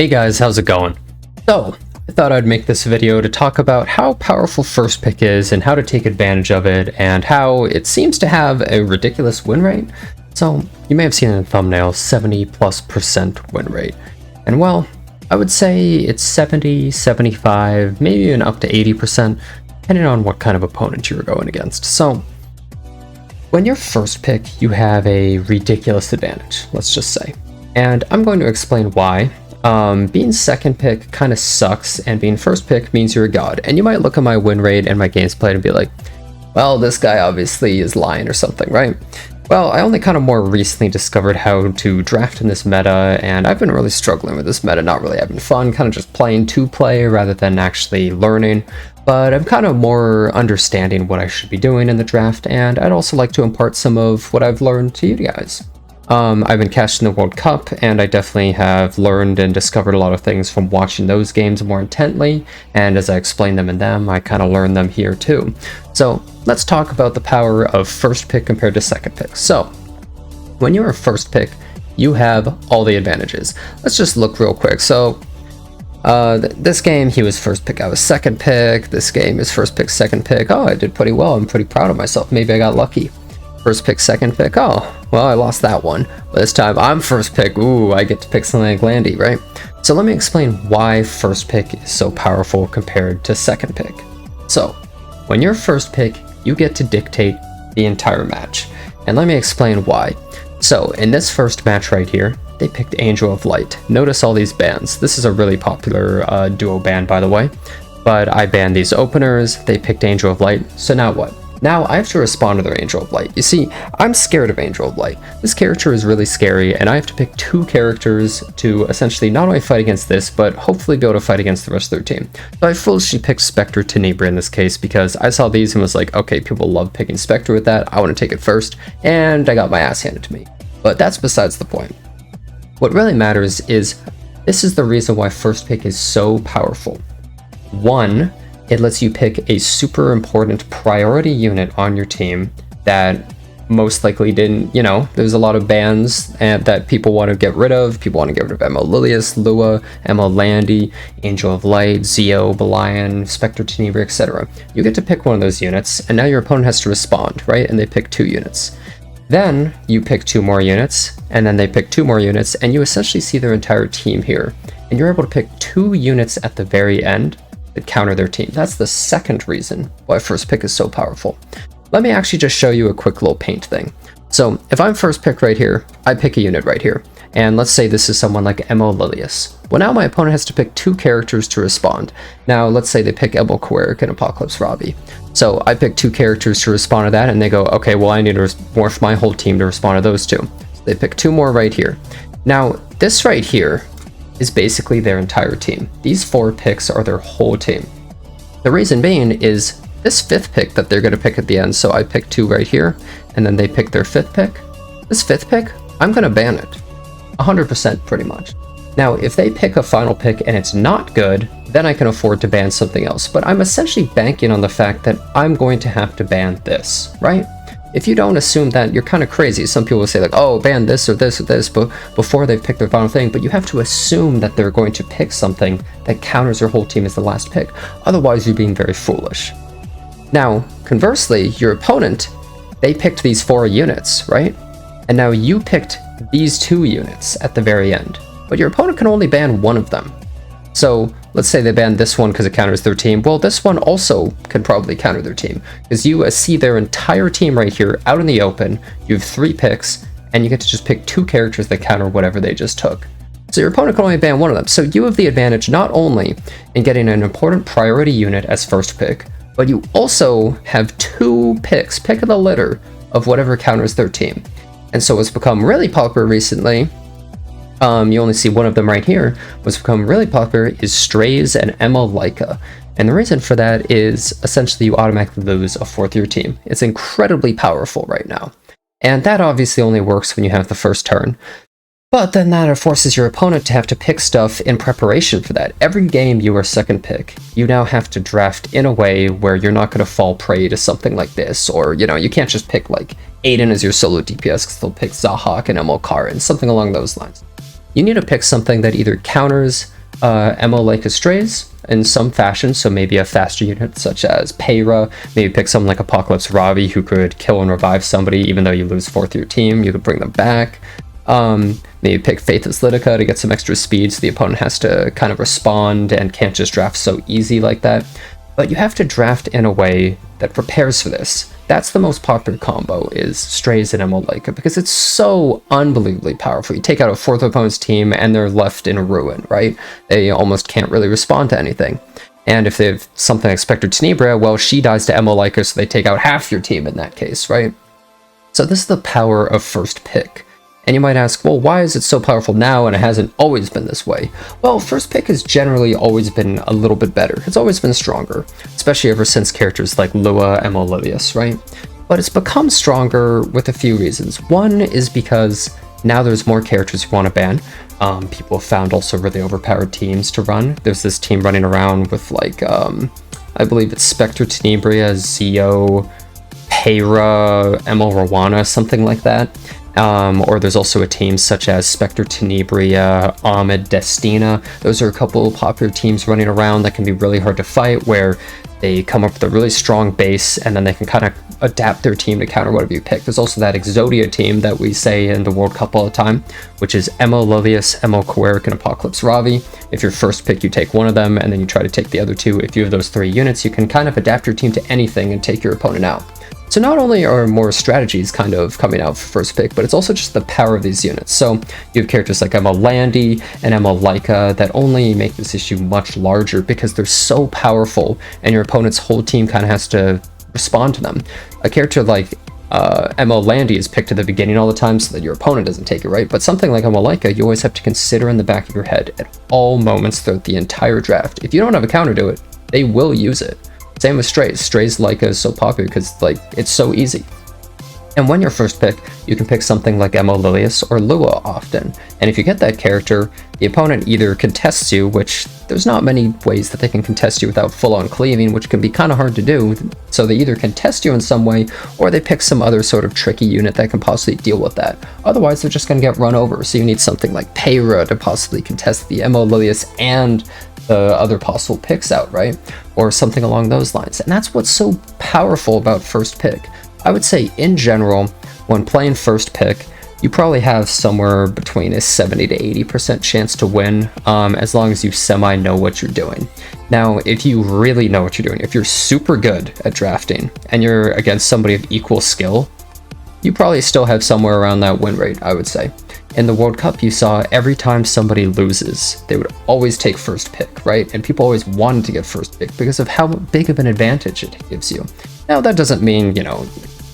Hey guys, how's it going? So, I thought I'd make this video to talk about how powerful first pick is and how to take advantage of it, and how it seems to have a ridiculous win rate. So, you may have seen in the thumbnail, 70+% win rate. And well, I would say it's 70, 75, maybe even up to 80%, depending on what kind of opponent you were going against. So, when you're first pick, you have a ridiculous advantage, let's just say. And I'm going to explain why. Being second pick kind of sucks, and being first pick means you're a god. And you might look at my win rate and my games played and be like, well, this guy obviously is lying or something, right? Well, I only kind of more recently discovered how to draft in this meta, and I've been really struggling with this meta, not really having fun, kind of just playing to play rather than actually learning. But I'm kind of more understanding what I should be doing in the draft, and I'd also like to impart some of what I've learned to you guys. I've been catching the World Cup, and I definitely have learned and discovered a lot of things from watching those games more intently, and as I explain them in them, I kind of learn them here too. So let's talk about the power of first pick compared to second pick. So when you're a first pick, you have all the advantages. Let's just look real quick. So this game, he was first pick, I was second pick. This game is first pick, second pick. Oh, I did pretty well. I'm pretty proud of myself. Maybe I got lucky. First pick, second pick. Oh, well, I lost that one. But this time I'm first pick. Ooh, I get to pick something like Landy, right? So let me explain why first pick is so powerful compared to second pick. So when you're first pick, you get to dictate the entire match. And let me explain why. So in this first match right here, they picked Angel of Light. Notice all these bans. This is a really popular duo ban, by the way. But I banned these openers. They picked Angel of Light. So now what? Now I have to respond to their Angel of Light. You see, I'm scared of Angel of Light. This character is really scary, and I have to pick two characters to essentially not only fight against this, but hopefully be able to fight against the rest of their team. So I foolishly picked Spectre Tenebra in this case because I saw these and was like, okay, people love picking Spectre with that, I want to take it first, and I got my ass handed to me. But that's besides the point. What really matters is, this is the reason why first pick is so powerful. One, it lets you pick a super important priority unit on your team that most likely didn't, there's a lot of bans that people want to get rid of. People want to get rid of Emma Lilius, Lua, Emma Landy, Angel of Light, Zio, Belian, Spectre Tenebra, etc. You get to pick one of those units, and now your opponent has to respond, right? And they pick two units. Then you pick two more units, and then they pick two more units, and you essentially see their entire team here. And you're able to pick two units at the very end that counter their team. That's the second reason why first pick is so powerful. Let me actually just show you a quick little paint thing. So if I'm first pick right here, I pick a unit right here. And let's say this is someone like Emma Lilius. Well, now my opponent has to pick two characters to respond. Now, let's say they pick Ebel Queric and Apocalypse Robbie. So I pick two characters to respond to that, and they go, okay, well, I need to morph my whole team to respond to those two. So they pick two more right here. Now, this right here is basically their entire team. These four picks are their whole team. The reason being is this fifth pick that they're going to pick at the end, so I pick two right here, and then they pick their fifth pick. This fifth pick, I'm going to ban it. 100% pretty much. Now, if they pick a final pick and it's not good, then I can afford to ban something else. But I'm essentially banking on the fact that I'm going to have to ban this, right? If you don't assume that, you're kind of crazy. Some people will say like, oh, ban this or this or this, but before they've picked their final thing. But you have to assume that they're going to pick something that counters their whole team as the last pick. Otherwise, you're being very foolish. Now, conversely, your opponent, they picked these four units, right? And now you picked these two units at the very end. But your opponent can only ban one of them. So let's say they ban this one because it counters their team. Well, this one also can probably counter their team, because you see their entire team right here out in the open. You have three picks, and you get to just pick two characters that counter whatever they just took. So your opponent can only ban one of them. So you have the advantage not only in getting an important priority unit as first pick, but you also have two picks, pick of the litter, of whatever counters their team. And so what's become really popular recently, you only see one of them right here, what's become really popular is Straze and Emma Laika. And the reason for that is essentially you automatically lose a fourth of your team. It's incredibly powerful right now. And that obviously only works when you have the first turn. But then that forces your opponent to have to pick stuff in preparation for that. Every game you are second pick, you now have to draft in a way where you're not going to fall prey to something like this. Or, you can't just pick like Aiden as your solo DPS because they'll pick Zahak and Emil Karin, something along those lines. you need to pick something that either counters Laika Straze in some fashion, so maybe a faster unit such as Peyra, maybe pick someone like Apocalypse Ravi who could kill and revive somebody even though you lose 4th your team, you could bring them back. Maybe pick Faithless Lytica to get some extra speed so the opponent has to kind of respond and can't just draft so easy like that. But you have to draft in a way that prepares for this. That's the most popular combo, is Straze and Laika, because it's so unbelievably powerful. You take out a 4th opponent's team and they're left in a ruin, right? They almost can't really respond to anything. And if they have something like Spectre Tenebria, well, she dies to Laika, so they take out half your team in that case, right? So this is the power of first pick. And you might ask, well, why is it so powerful now and it hasn't always been this way? Well, first pick has generally always been a little bit better. It's always been stronger, especially ever since characters like Lua and Lilius, right? But it's become stronger with a few reasons. One is because now there's more characters you want to ban. People have found also really overpowered teams to run. There's this team running around with like, I believe it's Spectre Tenebria, Zio, Peyra, Rawana, something like that. Or there's also a team such as Spectre Tenebria, Ahmed, Destina. Those are a couple of popular teams running around that can be really hard to fight, where they come up with a really strong base and then they can kind of adapt their team to counter whatever you pick. There's also that Exodia team that we say in the World Cup all the time, which is Emo Lilius, Emo Koerik, and Apocalypse Ravi. If your first pick, you take one of them and then you try to take the other two. If you have those 3 units, you can kind of adapt your team to anything and take your opponent out. So not only are more strategies kind of coming out for first pick, but it's also just the power of these units. So you have characters like Emma Landy and Emma Laika that only make this issue much larger because they're so powerful and your opponent's whole team kind of has to respond to them. A character like Emma Landy is picked at the beginning all the time so that your opponent doesn't take it, right? But something like Emma Laika, you always have to consider in the back of your head at all moments throughout the entire draft. If you don't have a counter to it, they will use it. Same with Straze. Straze Laika is so popular because like it's so easy. And when you're first pick, you can pick something like Emo Lilius or Lua often. And if you get that character, the opponent either contests you, which there's not many ways that they can contest you without full-on cleaving, which can be kind of hard to do. So they either contest you in some way, or they pick some other sort of tricky unit that can possibly deal with that. Otherwise, they're just going to get run over. So you need something like Peyra to possibly contest the Emo Lilius and the other possible picks out, right? Or something along those lines. And that's what's so powerful about first pick. I would say in general, when playing first pick, you probably have somewhere between a 70 to 80% chance to win, as long as you semi know what you're doing. Now, if you really know what you're doing, if you're super good at drafting and you're against somebody of equal skill, you probably still have somewhere around that win rate, I would say. In the World Cup, you saw every time somebody loses, they would always take first pick, right? And people always wanted to get first pick because of how big of an advantage it gives you. Now, that doesn't mean, you know,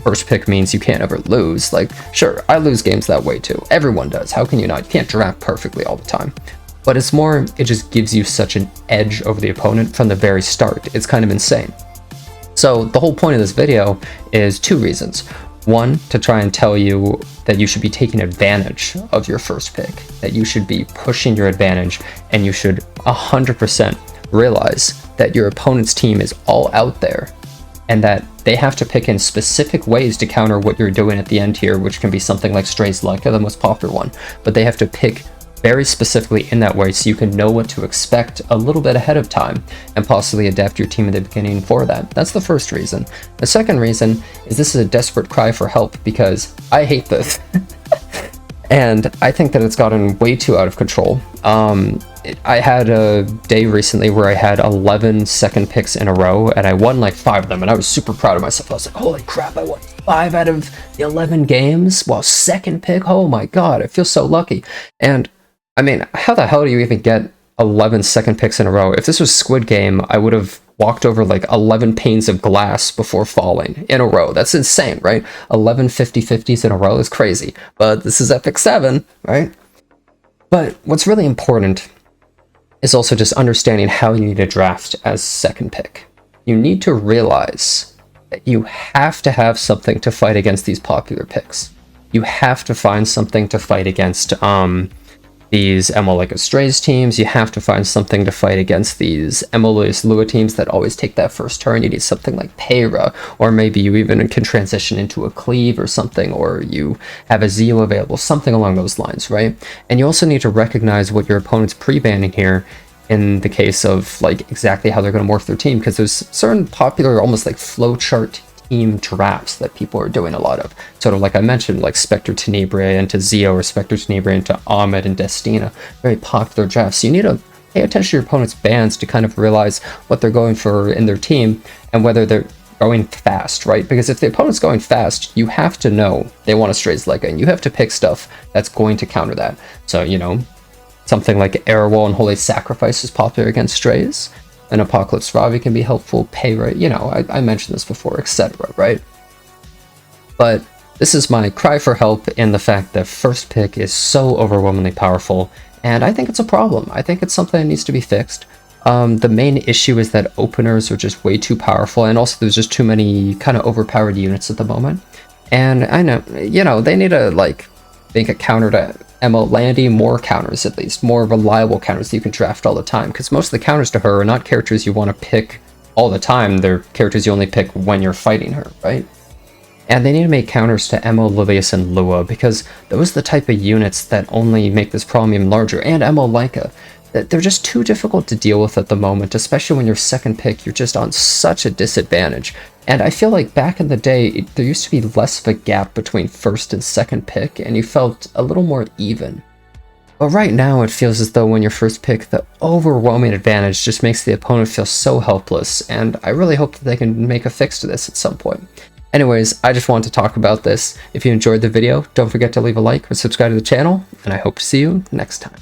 first pick means you can't ever lose. Like, sure, I lose games that way too. Everyone does. How can you not? You can't draft perfectly all the time. But it's more, it just gives you such an edge over the opponent from the very start. It's kind of insane. So the whole point of this video is 2 reasons. One, to try and tell you that you should be taking advantage of your first pick, that you should be pushing your advantage, and you should 100% realize that your opponent's team is all out there and that they have to pick in specific ways to counter what you're doing at the end here, which can be something like Straze Laika, the most popular one, but they have to pick very specifically in that way so you can know what to expect a little bit ahead of time and possibly adapt your team at the beginning for that. That's the first reason. The second reason is this is a desperate cry for help because I hate this. And I think that it's gotten way too out of control. I had a day recently where I had 11 second picks in a row and I won like 5 of them and I was super proud of myself. I was like, holy crap, I won 5 out of the 11 games. Well, second pick, oh my god, I feel so lucky. And I mean, how the hell do you even get 11 second picks in a row? If this was Squid Game, I would have walked over like 11 panes of glass before falling in a row. That's insane, right? 11 50-50s in a row is crazy. But this is Epic 7, right? But what's really important is also just understanding how you need to draft as second pick. You need to realize that you have to have something to fight against these popular picks. You have to find something to fight against, these Laika Straze teams, you have to find something to fight against these Lua teams that always take that first turn. You need something like Peyra, or maybe you even can transition into a Cleave or something, or you have a Zeo available, something along those lines, right? And you also need to recognize what your opponent's pre-banning here in the case of like exactly how they're going to morph their team, because there's certain popular almost like flowchart team drafts that people are doing a lot of. Sort of like I mentioned, like Spectre Tenebrae into Zeo, or Spectre Tenebrae into Ahmed and Destina. Very popular drafts. So you need to pay attention to your opponent's bans to kind of realize what they're going for in their team and whether they're going fast, right? Because if the opponent's going fast, you have to know they want to Straze Laika, and you have to pick stuff that's going to counter that. So, you know, something like Airwall and Holy Sacrifice is popular against Strays. An Apocalypse Ravi can be helpful, Peyra, you know, I mentioned this before, etc., right? But this is my cry for help in the fact that first pick is so overwhelmingly powerful, and I think it's a problem. I think it's something that needs to be fixed. The main issue is that openers are just way too powerful, and also there's just too many kind of overpowered units at the moment. And I know, you know, they need to, like, make a counter to Emma Landy, more counters at least, more reliable counters that you can draft all the time, because most of the counters to her are not characters you want to pick all the time, they're characters you only pick when you're fighting her, right? And they need to make counters to Emma, Lilius, and Lua, because those are the type of units that only make this problem even larger, and Emma Laika. They're just too difficult to deal with at the moment, especially when your second pick, you're just on such a disadvantage. And I feel like back in the day, there used to be less of a gap between first and second pick, and you felt a little more even. But right now, it feels as though when your first pick, the overwhelming advantage just makes the opponent feel so helpless, and I really hope that they can make a fix to this at some point. Anyways, I just wanted to talk about this. If you enjoyed the video, don't forget to leave a like or subscribe to the channel, and I hope to see you next time.